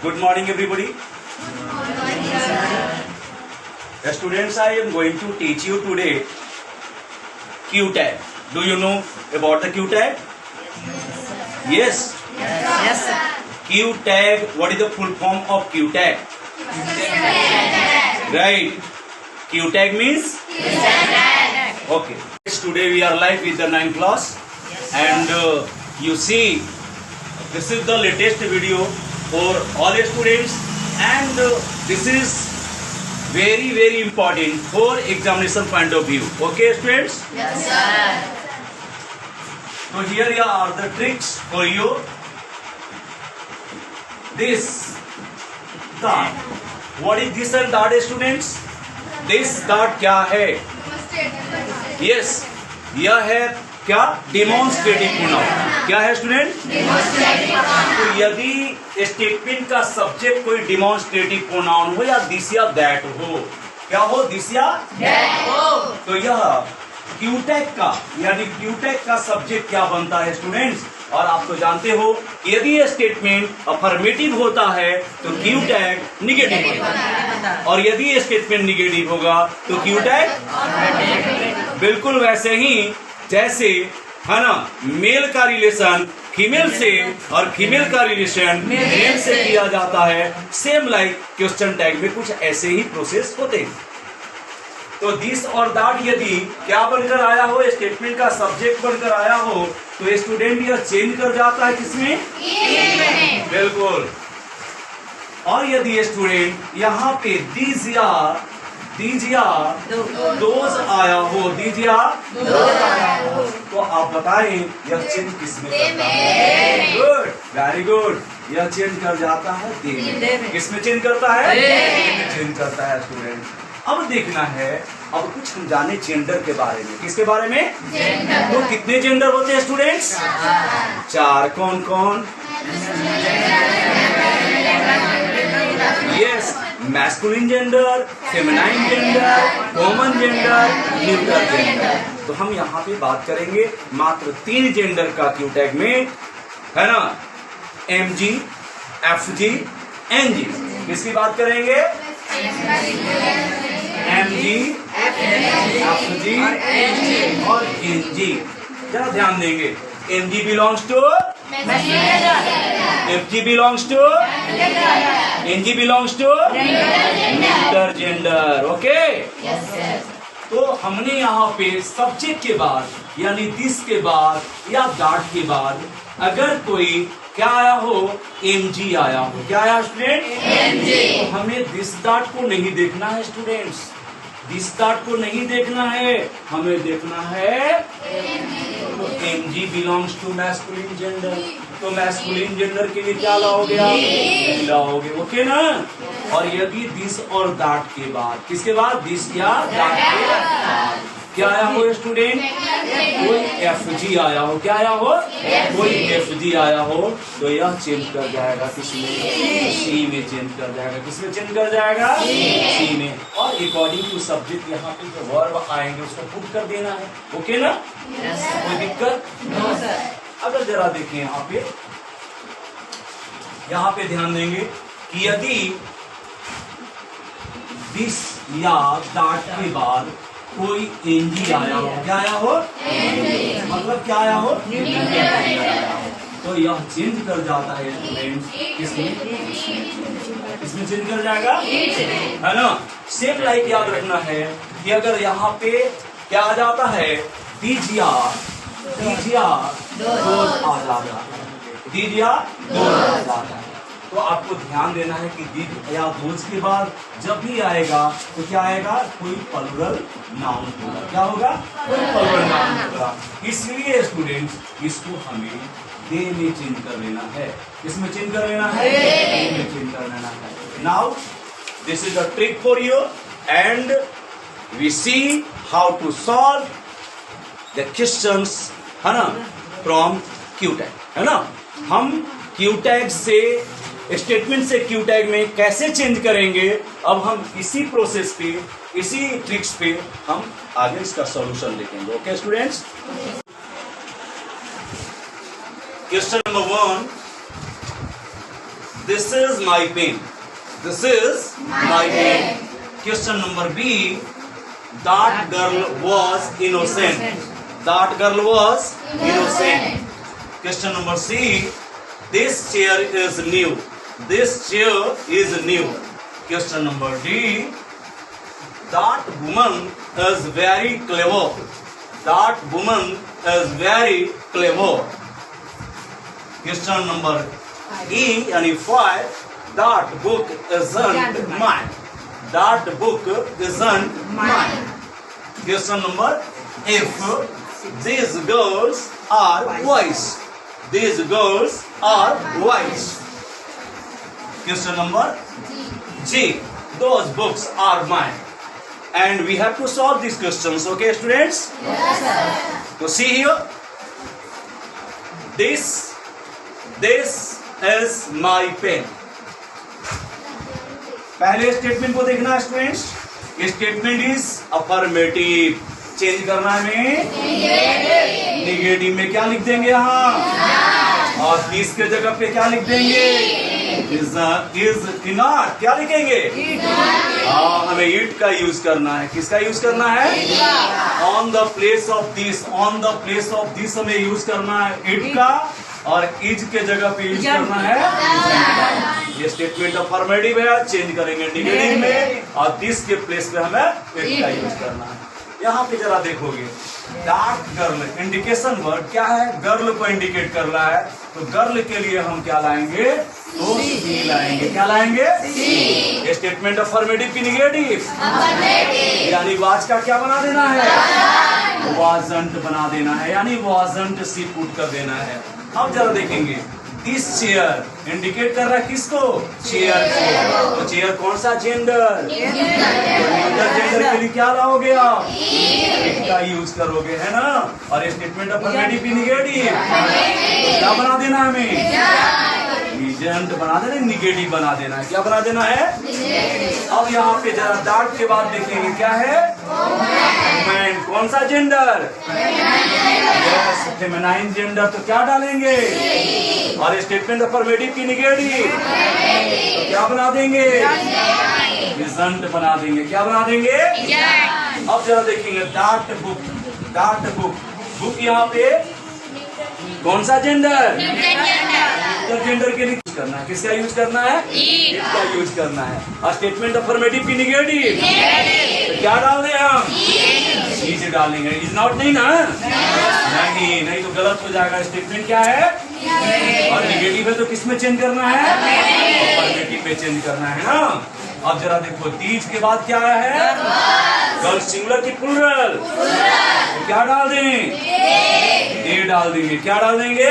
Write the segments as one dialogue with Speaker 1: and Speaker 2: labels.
Speaker 1: Good morning, everybody. Students, I am going to teach you today Q tag. Do you know about the Q tag? Yes.
Speaker 2: Yes, sir.
Speaker 1: Q tag. What is the full form of Q tag? Right. Q tag means? Okay. Today we are live with the 9th class, and you see, this is the latest video for all students, and this is very important for examination point of view. Okay, students?
Speaker 2: Yes, sir.
Speaker 1: So here are the tricks for you. This dot. What is this and dot, students? This dot क्या है? Yes, यह है क्या? Demonstrative pronoun. क्या है student? तो यदि statement का सब्जेक्ट कोई डेमोन्स्ट्रेटिव प्रोनाउन हो या दिस या दैट हो, क्या हो? दिस या दैट हो, तो यह क्यू टैग का यानी क्यू टैग का सब्जेक्ट क्या बनता है स्टूडेंट्स? और आप तो जानते हो कि यदि ये स्टेटमेंट अफर्मेटिव होता है तो क्यू टैग निगेटिव होता है, और यदि ये स्टेटमेंट निगेटिव होगा तो क्यू टैग बिल्कुल वैसे ही जैसे है ना, मेल का रिलेशन फीमेल से और फीमेल का रिलेशन मेल से किया जाता है, सेम लाइक क्वेश्चन टैग में कुछ ऐसे ही प्रोसेस होते हैं. तो दिस और दैट यदि क्या बनकर आया हो, स्टेटमेंट का सब्जेक्ट बनकर आया हो, तो स्टूडेंट यह चेंज कर जाता है किसमें? बिल्कुल. और यदि स्टूडेंट यहाँ पे दीज या दोज आया हो, दीज या तो आप बताएं यह चेंज किसमें करता है? Good, very good. यह चेंज कर जाता है दे में. किसमें चेंज करता है? दे में चेंज करता है स्टूडेंट. अब देखना है, अब कुछ हम जाने जेंडर के बारे में. किसके बारे में? जेंडर. तो कितने जेंडर होते हैं स्टूडेंट्स? 4. कौन कौन? Yes, masculine gender, feminine gender, common gender, neutral gender. तो हम यहाँ पे बात करेंगे मात्र 3 जेंडर का क्यू टैग में, है ना? MG, FG, NG. किसकी बात करेंगे? MG, FG और NG. जरा ध्यान देंगे. MG belongs to, FG belongs to, NG belongs to neutral gender. Okay. तो हमने यहाँ पे सब्जेक्ट के बाद यानी दिस के बाद या दैट के बाद अगर कोई क्या आया हो, MG आया हो. क्या आया स्टूडेंट? MG. तो हमें दिस दैट को नहीं देखना है स्टूडेंट्स, दिस दैट को नहीं देखना है, हमें देखना है तो MG belongs to masculine gender. तो मैस्कुलिन जेंडर के लिए क्या लाओगे आप? लाओगे. ओके ना? और यदि दिस और दैट के बाद, किसके बाद? दिस या दैट के बाद क्या आया हो स्टूडेंट? कोई FG आया हो. क्या आया हो? कोई FG आया हो, तो यह चेंज कर जाएगा किसमें? C में चेंज कर जाएगा. किसमें चेंज कर जाएगा? C में. और अकॉर्डिंग टू सब्जेक्ट यहाँ पे जो वर्ब आएंगे उसको पुट कर देना है. ओके ना? कोई दिक्कत? No sir. अगर जरा देखें यहाँ पे ध्यान देंगे कि यदि दिस या दैट के बाद कोई NG आया हो. क्या आया हो? मतलब क्या आया हो? तो यह चेंज कर जाता है स्टूडेंट्स. किसमें? इसमें चेंज कर जाएगा, है ना? सेम लाइक याद रखना है कि अगर यहाँ पे क्या आ जाता है, दीजिया दोज आ जाता है, दीजिया दोज आ जाता है. तो आपको ध्यान देना है कि दीज या दोज के बाद जब भी आएगा तो क्या आएगा? कोई प्लूरल नाउन होगा. क्या होगा? कोई प्लूरल नाउन होगा. इसलिए स्टूडेंट्स इसको हमें दे में चेंज कर लेना है. किसमें चेंज कर लेना है? दे में चेंज कर लेना है. Now this is a trick for you and we see how to solve the questions, है ना, फ्रॉम क्यू टैग. है ना? हम क्यू टैग से स्टेटमेंट से क्यू टैग में कैसे चेंज करेंगे, अब हम इसी प्रोसेस पे, इसी ट्रिक्स पे हम आगे इसका सॉल्यूशन देखेंगे. Okay students? Question number 1. This is my pen. This is my pen. Question number B. That girl was innocent. That girl was innocent. Question number C. This chair is new. This chair is new. Question number D. That woman is very clever. That woman is very clever. Question number E and 5. That book isn't mine. That book isn't mine. Question number F. These girls are wise. These girls are wise. Question number G. Those books are mine. And we have to solve these questions. Okay, students?
Speaker 2: Yes, sir.
Speaker 1: So see here. This is my pen. पहले statement को देखना है students. Statement is affirmative. Change करना है negative में क्या लिख देंगे यहाँ, और 30 के जगह पे क्या लिख देंगे, इज नॉट. क्या लिखेंगे? हाँ, हमें इट का यूज करना है. किसका यूज करना है? On the place of this. On the place of this हमें यूज करना है इट का, और इज के जगह पे यूज करना है. ये स्टेटमेंट अफर्मेटिव है, चेंज करेंगे निगेटिव में, और दिस के प्लेस पे हमें इट का यूज करना है. यहाँ पे जरा देखोगे, दैट गर्ल इंडिकेशन वर्ड क्या है? गर्ल को इंडिकेट कर रहा है. तो गर्ल के लिए हम क्या लाएंगे? तो सी लाएंगे. क्या लाएंगे? सी. स्टेटमेंट अफर्मेटिव की निगेटिव, यानी वाज का क्या बना देना है? वाजंट बना देना है, यानी वाजंट सी पुट कर देना है. अब जरा देखेंगे, दिस चेयर इंडिकेट कर रहा है किसको? चेयर को. तो चेयर कौन सा जेंडर? जेंडर के लिए क्या लाओगे आप? इट का यूज करोगे, है ना. और स्टेटमेंट अफर्मेटिव की निगेटिव, क्या बना देना हमें? इजेंट बना देना, निगेटिव बना देना है. क्या बना देना है? अब यहाँ पे जरा दैट के बाद देखेंगे क्या है? वुमेन. कौन सा जेंडर? Feminine gender. तो क्या डालेंगे? और स्टेटमेंट अफर्मेटिव की निगेटिव, तो क्या बना देंगे? इजेंट बना देंगे. क्या बना देंगे? अब जरा देखेंगे, that book. That book. Book यहाँ पे कौन सा जेंडर? जेंडर के लिए यूज करना है. किसका यूज करना है? इट का यूज करना है. और स्टेटमेंट अफर्मेटिव की निगेटिव, तो क्या डाल दें हम? इज डालेंगे. इज नॉट नहीं ना? नहीं तो गलत हो जाएगा. स्टेटमेंट क्या है? और निगेटिव है तो किस में चेंज करना है? अफर्मेटिव में चेंज करना है ना. अब जरा देखो, तीज के बाद क्या है? गर्ल सिंगुलर की प्लूरल. तो क्या डाल दें? दे डाल देंगे. क्या डाल देंगे?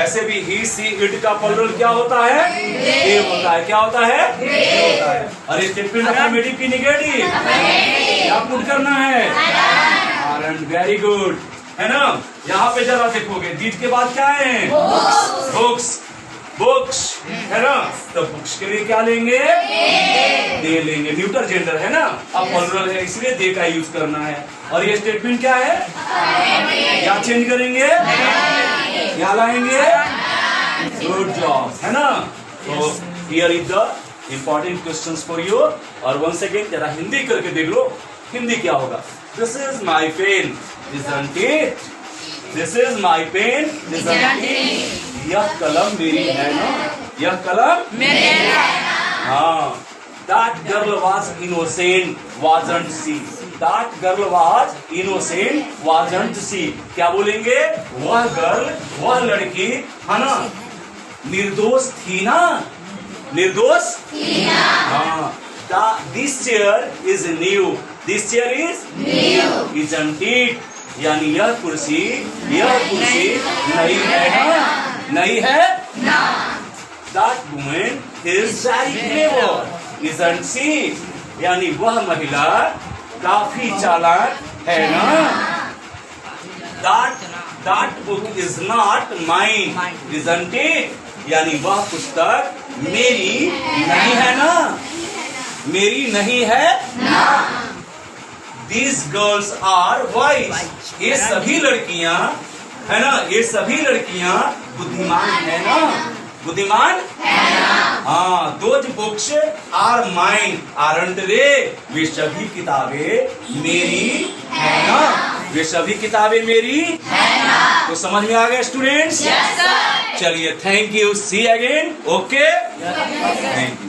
Speaker 1: ऐसे भी ही सी इट का प्लूरल क्या होता है? दे होता है. क्या होता है? दे होता है. और स्टेटमेंट अफर्मेटिव की निगेटिव क्या पुट करना है? आरंट. वेरी गुड, है ना. यहाँ पे जरा देखोगे, दीज के बाद क्या है? बुक्स. बुक्स, है ना. तो बुक्स के लिए क्या लेंगे? दे लेंगे. न्यूटर जेंडर है ना. अब प्लूरल है इसलिए दे का यूज करना है. और ये स्टेटमेंट क्या है? क्या चेंज करेंगे? क्या लाएंगे? गुड जॉब, है ना. तो here is the important questions for you. और वन सेकेंड जरा हिंदी करके देख लो. हिंदी क्या होगा? This is my pen, isn't it? This is my pen, isn't it? यह कलम मेरी है ना. यह कलम मेरी है. हाँ. That girl was innocent, wasn't she? That girl was innocent, wasn't she? क्या बोलेंगे? वह गर्ल, वह लड़की, है ना, निर्दोष थी ना. निर्दोष थी ना. हाँ. This chair is new. This chair is new, isn't it? यानी यह कुर्सी नई है ना. नई है ना. That woman is very clever, isn't she? यानी वह महिला काफी चालाक है ना. That book is not mine, isn't it? यानी वह पुस्तक मेरी नहीं है ना. मेरी नहीं है ना. These girls are wise. ये सभी लड़कियां, है ना, ये सभी लड़कियां बुद्धिमान है ना. बुद्धिमान हाँ, those books are mine aren't they, वे सभी किताबें मेरी है ना, वे सभी किताबें मेरी है ना। तो समझ में आ गया स्टूडेंट्स?
Speaker 2: Yes sir.
Speaker 1: चलिए thank you, see again, okay, thank you.